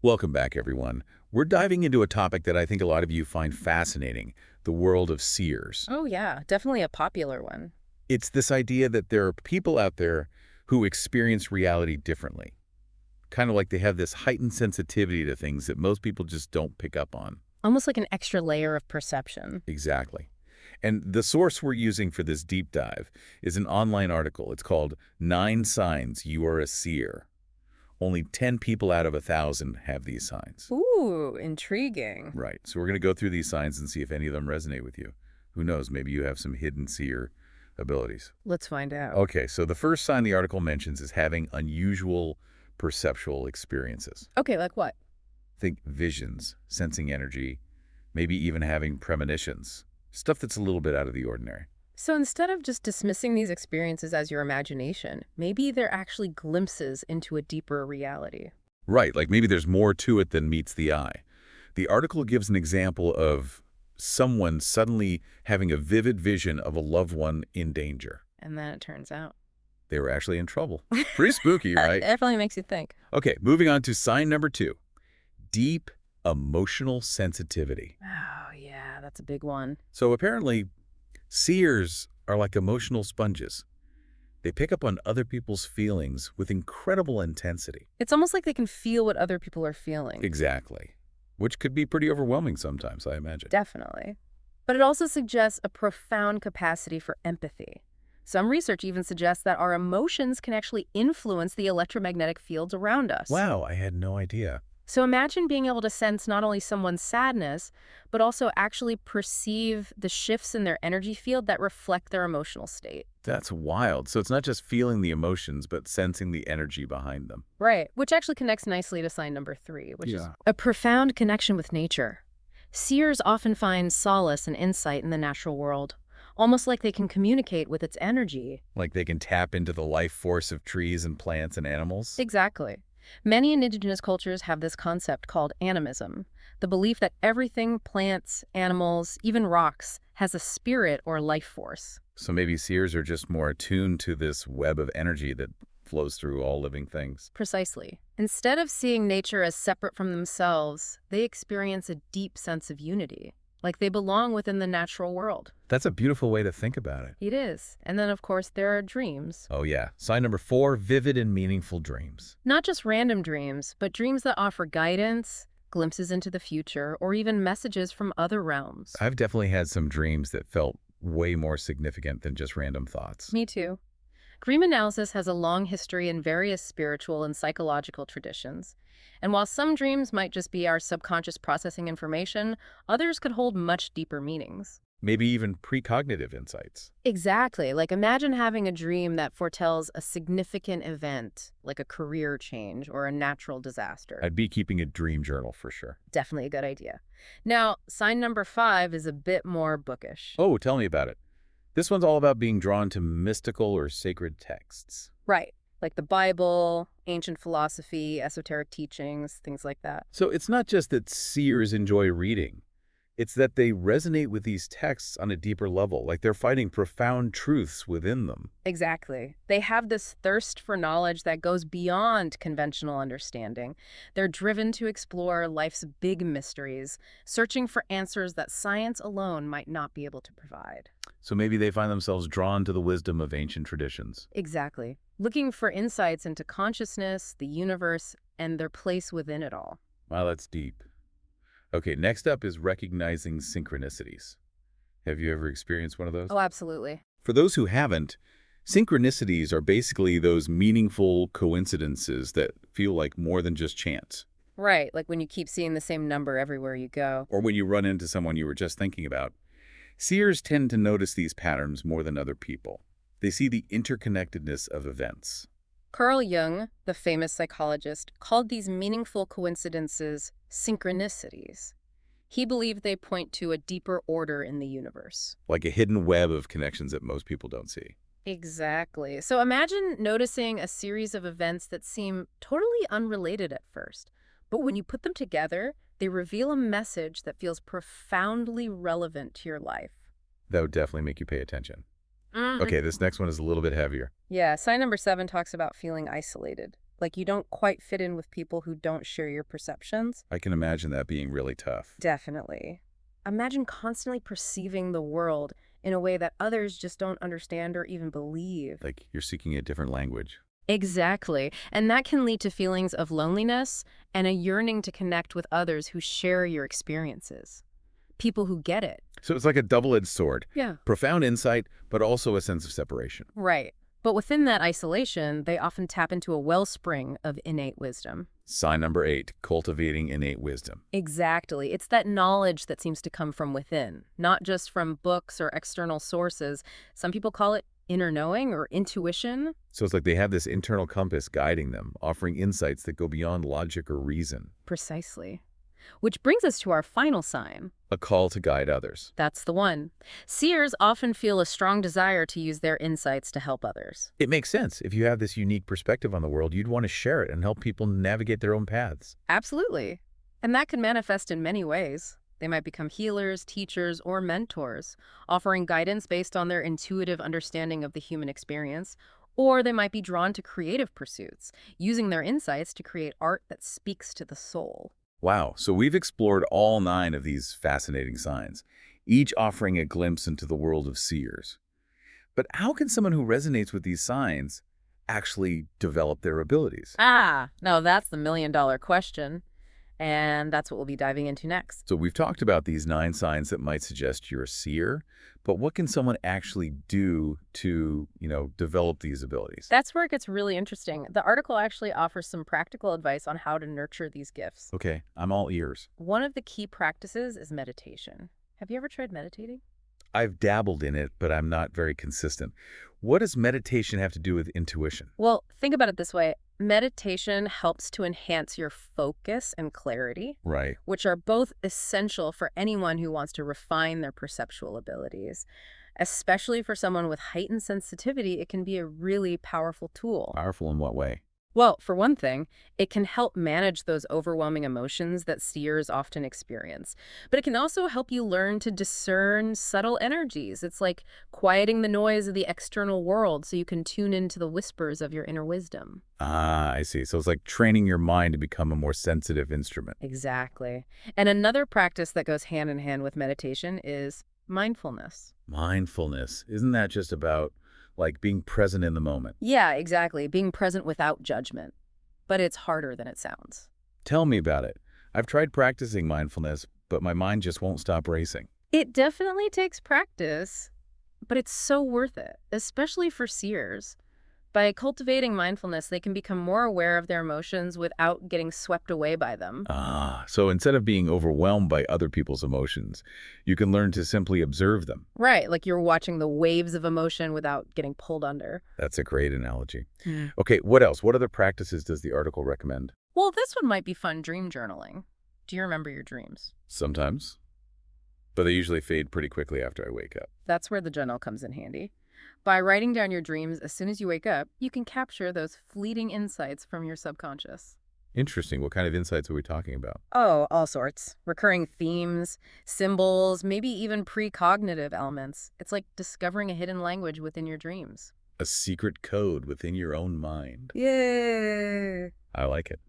Welcome back, everyone. We're diving into a topic that I think a lot of you find fascinating, the world of seers. Oh, yeah, definitely a popular one. It's this idea that there are people out there who experience reality differently, kind of like they have this heightened sensitivity to things that most people just don't pick up on. Almost like an extra layer of perception. Exactly. And the source we're using for this deep dive is an online article. It's called 9 Signs You Are a Seer. Only 10 people out of 1,000 have these signs. Ooh, intriguing. Right. So we're going to go through these signs and see if any of them resonate with you. Who knows? Maybe you have some hidden seer abilities. Let's find out. Okay, so the first sign the article mentions is having unusual perceptual experiences. Okay, like what? Think visions, sensing energy, maybe even having premonitions. Stuff that's a little bit out of the ordinary. So instead of just dismissing these experiences as your imagination, maybe they're actually glimpses into a deeper reality. Right, like maybe there's more to it than meets the eye. The article gives an example of someone suddenly having a vivid vision of a loved one in danger. And then it turns out. They were actually in trouble. Pretty spooky, right? Definitely makes you think. Okay, moving on to sign number 2. Deep emotional sensitivity. Oh, yeah, that's a big one. So apparently, seers are like emotional sponges. They pick up on other people's feelings with incredible intensity. It's almost like they can feel what other people are feeling. Exactly. Which could be pretty overwhelming sometimes, I imagine. Definitely. But it also suggests a profound capacity for empathy. Some research even suggests that our emotions can actually influence the electromagnetic fields around us. Wow, I had no idea. So imagine being able to sense not only someone's sadness, but also actually perceive the shifts in their energy field that reflect their emotional state. That's wild. So it's not just feeling the emotions, but sensing the energy behind them. Right, which actually connects nicely to sign number 3, which is Yeah. a profound connection with nature. Seers often find solace and insight in the natural world, almost like they can communicate with its energy. Like they can tap into the life force of trees and plants and animals. Exactly. Many indigenous cultures have this concept called animism, the belief that everything, plants, animals, even rocks, has a spirit or life force. So maybe seers are just more attuned to this web of energy that flows through all living things. Precisely. Instead of seeing nature as separate from themselves, they experience a deep sense of unity, like they belong within the natural world. That's a beautiful way to think about it. It is. And then, of course, there are dreams. Oh yeah. Sign number 4, vivid and meaningful dreams. Not just random dreams, but dreams that offer guidance, glimpses into the future, or even messages from other realms. I've definitely had some dreams that felt way more significant than just random thoughts. Me too. Dream analysis has a long history in various spiritual and psychological traditions. And while some dreams might just be our subconscious processing information, others could hold much deeper meanings. Maybe even precognitive insights. Exactly. Like imagine having a dream that foretells a significant event, like a career change or a natural disaster. I'd be keeping a dream journal for sure. Definitely a good idea. Now, sign number 5 is a bit more bookish. Oh, tell me about it. This one's all about being drawn to mystical or sacred texts. Right. Like the Bible, ancient philosophy, esoteric teachings, things like that. So it's not just that seers enjoy reading. It's that they resonate with these texts on a deeper level, like they're finding profound truths within them. Exactly. They have this thirst for knowledge that goes beyond conventional understanding. They're driven to explore life's big mysteries, searching for answers that science alone might not be able to provide. So maybe they find themselves drawn to the wisdom of ancient traditions. Exactly. Looking for insights into consciousness, the universe, and their place within it all. Wow, that's deep. Okay, next up is recognizing synchronicities. Have you ever experienced one of those? Oh, absolutely. For those who haven't, synchronicities are basically those meaningful coincidences that feel like more than just chance. Right, like when you keep seeing the same number everywhere you go. Or when you run into someone you were just thinking about. Seers tend to notice these patterns more than other people. They see the interconnectedness of events. Carl Jung, the famous psychologist, called these meaningful coincidences synchronicities. He believed they point to a deeper order in the universe. Like a hidden web of connections that most people don't see. Exactly. So imagine noticing a series of events that seem totally unrelated at first, but when you put them together, they reveal a message that feels profoundly relevant to your life. That would definitely make you pay attention. Mhm. Okay, this next one is a little bit heavier. Yeah, sign number 7 talks about feeling isolated. Like you don't quite fit in with people who don't share your perceptions. I can imagine that being really tough. Definitely. Imagine constantly perceiving the world in a way that others just don't understand or even believe. Like you're speaking a different language. Exactly. And that can lead to feelings of loneliness and a yearning to connect with others who share your experiences. People who get it. So it's like a double-edged sword. Yeah. Profound insight, but also a sense of separation. Right. But within that isolation, they often tap into a wellspring of innate wisdom. Sign number 8, cultivating innate wisdom. Exactly. It's that knowledge that seems to come from within, not just from books or external sources. Some people call it inner knowing or intuition. So it's like they have this internal compass guiding them, offering insights that go beyond logic or reason. Precisely. Which brings us to our final sign. A call to guide others. That's the one. Seers often feel a strong desire to use their insights to help others. It makes sense. If you have this unique perspective on the world, you'd want to share it and help people navigate their own paths. Absolutely. And that can manifest in many ways. They might become healers, teachers, or mentors, offering guidance based on their intuitive understanding of the human experience. Or they might be drawn to creative pursuits, using their insights to create art that speaks to the soul. Wow, so we've explored all 9 of these fascinating signs, each offering a glimpse into the world of seers. But how can someone who resonates with these signs actually develop their abilities? No, that's the million-dollar question. And that's what we'll be diving into next. So we've talked about these 9 signs that might suggest you're a seer, but what can someone actually do to, develop these abilities? That's where it gets really interesting. The article actually offers some practical advice on how to nurture these gifts. Okay, I'm all ears. One of the key practices is meditation. Have you ever tried meditating? I've dabbled in it, but I'm not very consistent. What does meditation have to do with intuition? Well, think about it this way. Meditation helps to enhance your focus and clarity, Right. which are both essential for anyone who wants to refine their perceptual abilities. Especially for someone with heightened sensitivity, it can be a really powerful tool. Powerful in what way? Well, for one thing, it can help manage those overwhelming emotions that seers often experience. But it can also help you learn to discern subtle energies. It's like quieting the noise of the external world so you can tune into the whispers of your inner wisdom. Ah, I see. So it's like training your mind to become a more sensitive instrument. Exactly. And another practice that goes hand in hand with meditation is mindfulness. Mindfulness. Isn't that just about like being present in the moment? Yeah, exactly. Being present without judgment. But it's harder than it sounds. Tell me about it. I've tried practicing mindfulness, but my mind just won't stop racing. It definitely takes practice, but it's so worth it, especially for seers. By cultivating mindfulness, they can become more aware of their emotions without getting swept away by them. Ah, so instead of being overwhelmed by other people's emotions, you can learn to simply observe them. Right, like you're watching the waves of emotion without getting pulled under. That's a great analogy. Mm. Okay, what else? What other practices does the article recommend? Well, this one might be fun, dream journaling. Do you remember your dreams? Sometimes, but they usually fade pretty quickly after I wake up. That's where the journal comes in handy. By writing down your dreams as soon as you wake up, you can capture those fleeting insights from your subconscious. Interesting. What kind of insights are we talking about? Oh, all sorts. Recurring themes, symbols, maybe even precognitive elements. It's like discovering a hidden language within your dreams. A secret code within your own mind. Yay! I like it.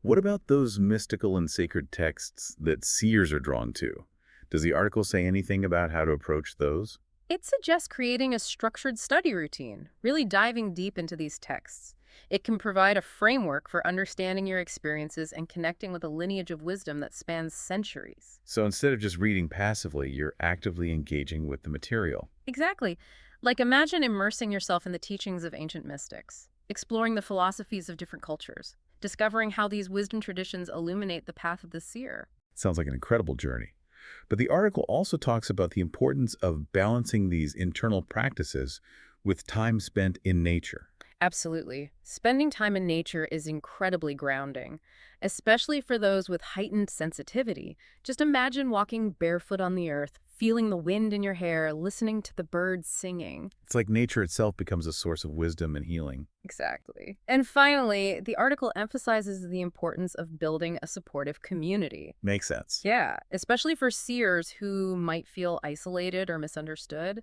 What about those mystical and sacred texts that seers are drawn to? Does the article say anything about how to approach those? It suggests creating a structured study routine, really diving deep into these texts. It can provide a framework for understanding your experiences and connecting with a lineage of wisdom that spans centuries. So instead of just reading passively, you're actively engaging with the material. Exactly. Like imagine immersing yourself in the teachings of ancient mystics, exploring the philosophies of different cultures, discovering how these wisdom traditions illuminate the path of the seer. Sounds like an incredible journey. But the article also talks about the importance of balancing these internal practices with time spent in nature. Absolutely. Spending time in nature is incredibly grounding, especially for those with heightened sensitivity. Just imagine walking barefoot on the earth, feeling the wind in your hair, listening to the birds singing. It's like nature itself becomes a source of wisdom and healing. Exactly. And finally, the article emphasizes the importance of building a supportive community. Makes sense. Yeah, especially for seers who might feel isolated or misunderstood.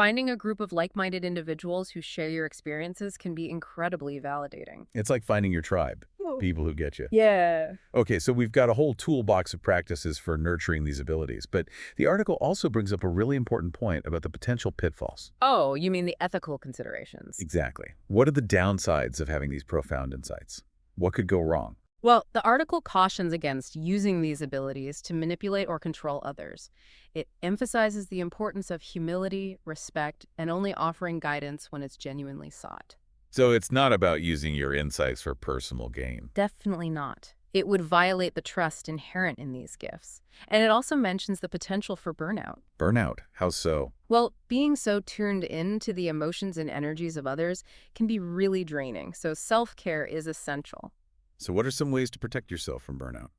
Finding a group of like-minded individuals who share your experiences can be incredibly validating. It's like finding your tribe, Oh. people who get you. Yeah. Okay, so we've got a whole toolbox of practices for nurturing these abilities, but the article also brings up a really important point about the potential pitfalls. Oh, you mean the ethical considerations? Exactly. What are the downsides of having these profound insights? What could go wrong? Well, the article cautions against using these abilities to manipulate or control others. It emphasizes the importance of humility, respect, and only offering guidance when it's genuinely sought. So it's not about using your insights for personal gain. Definitely not. It would violate the trust inherent in these gifts. And it also mentions the potential for burnout. Burnout, how so? Well, being so tuned in to the emotions and energies of others can be really draining, so self-care is essential. So what are some ways to protect yourself from burnout?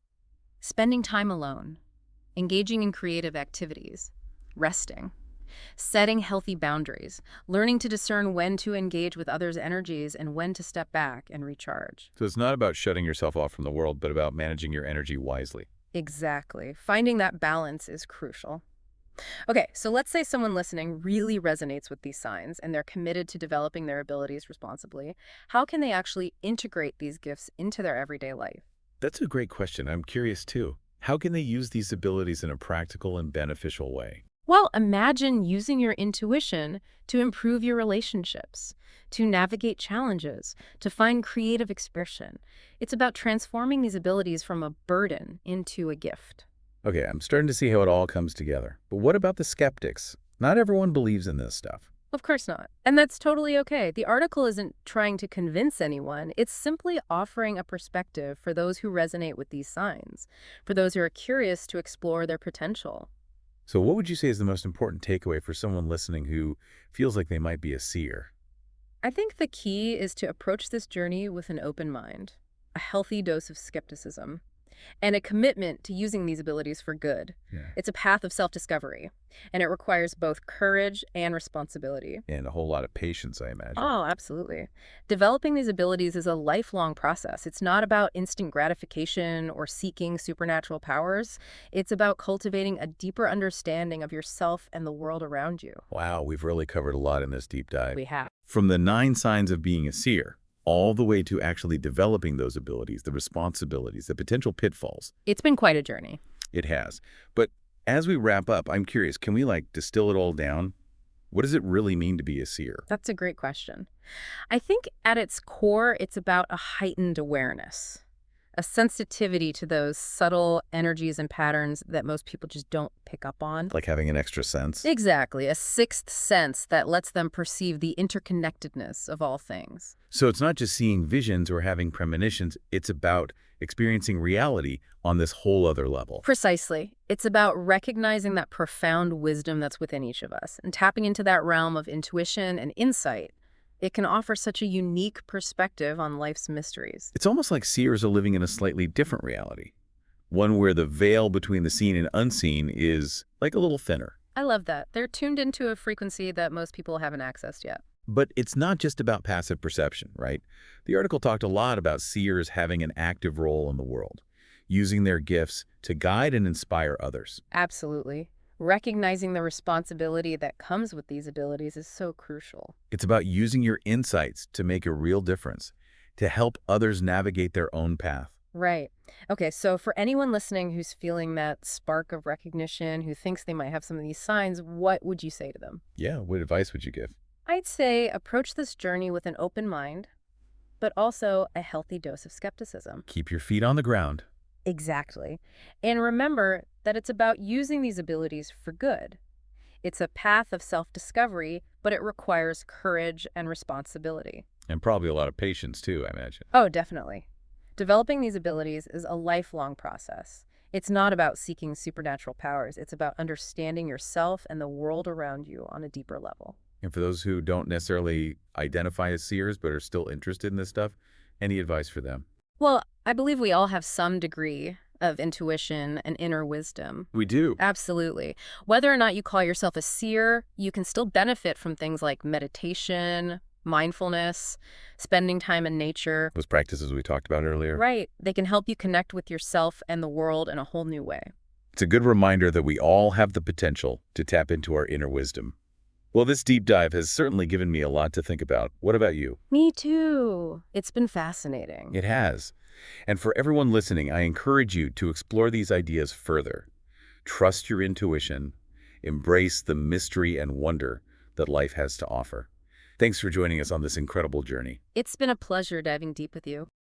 Spending time alone, engaging in creative activities, resting, setting healthy boundaries, learning to discern when to engage with others' energies and when to step back and recharge. So it's not about shutting yourself off from the world, but about managing your energy wisely. Exactly. Finding that balance is crucial. Okay, so let's say someone listening really resonates with these signs and they're committed to developing their abilities responsibly. How can they actually integrate these gifts into their everyday life? That's a great question. I'm curious too. How can they use these abilities in a practical and beneficial way? Well, imagine using your intuition to improve your relationships, to navigate challenges, to find creative expression. It's about transforming these abilities from a burden into a gift. Okay, I'm starting to see how it all comes together. But what about the skeptics? Not everyone believes in this stuff. Of course not. And that's totally okay. The article isn't trying to convince anyone. It's simply offering a perspective for those who resonate with these signs, for those who are curious to explore their potential. So what would you say is the most important takeaway for someone listening who feels like they might be a seer? I think the key is to approach this journey with an open mind, a healthy dose of skepticism, and a commitment to using these abilities for good. Yeah. It's a path of self-discovery, and it requires both courage and responsibility. And a whole lot of patience, I imagine. Oh, absolutely. Developing these abilities is a lifelong process. It's not about instant gratification or seeking supernatural powers. It's about cultivating a deeper understanding of yourself and the world around you. Wow, we've really covered a lot in this deep dive. We have. From the 9 signs of being a seer, all the way to actually developing those abilities, the responsibilities, the potential pitfalls. It's been quite a journey. It has. But as we wrap up, I'm curious, can we distill it all down? What does it really mean to be a seer? That's a great question. I think at its core, it's about a heightened awareness, a sensitivity to those subtle energies and patterns that most people just don't pick up on. Like having an extra sense? Exactly, a sixth sense that lets them perceive the interconnectedness of all things. So it's not just seeing visions or having premonitions, it's about experiencing reality on this whole other level. Precisely. It's about recognizing that profound wisdom that's within each of us and tapping into that realm of intuition and insight. It can offer such a unique perspective on life's mysteries. It's almost like seers are living in a slightly different reality, one where the veil between the seen and unseen is like a little thinner. I love that. They're tuned into a frequency that most people haven't accessed yet. But it's not just about passive perception, right? The article talked a lot about seers having an active role in the world, using their gifts to guide and inspire others. Absolutely. Recognizing the responsibility that comes with these abilities is so crucial. It's about using your insights to make a real difference, to help others navigate their own path. Right. Okay, so for anyone listening who's feeling that spark of recognition, who thinks they might have some of these signs, what would you say to them? Yeah, what advice would you give? I'd say approach this journey with an open mind, but also a healthy dose of skepticism. Keep your feet on the ground. Exactly. And remember that it's about using these abilities for good. It's a path of self-discovery, but it requires courage and responsibility. And probably a lot of patience too, I imagine. Oh, definitely. Developing these abilities is a lifelong process. It's not about seeking supernatural powers. It's about understanding yourself and the world around you on a deeper level. And for those who don't necessarily identify as seers but are still interested in this stuff, any advice for them? Well, I believe we all have some degree of intuition and inner wisdom. We do. Absolutely. Whether or not you call yourself a seer, you can still benefit from things like meditation, mindfulness, spending time in nature. Those practices we talked about earlier. Right. They can help you connect with yourself and the world in a whole new way. It's a good reminder that we all have the potential to tap into our inner wisdom. Well, this deep dive has certainly given me a lot to think about. What about you? Me too. It's been fascinating. It has. And for everyone listening, I encourage you to explore these ideas further. Trust your intuition. Embrace the mystery and wonder that life has to offer. Thanks for joining us on this incredible journey. It's been a pleasure diving deep with you.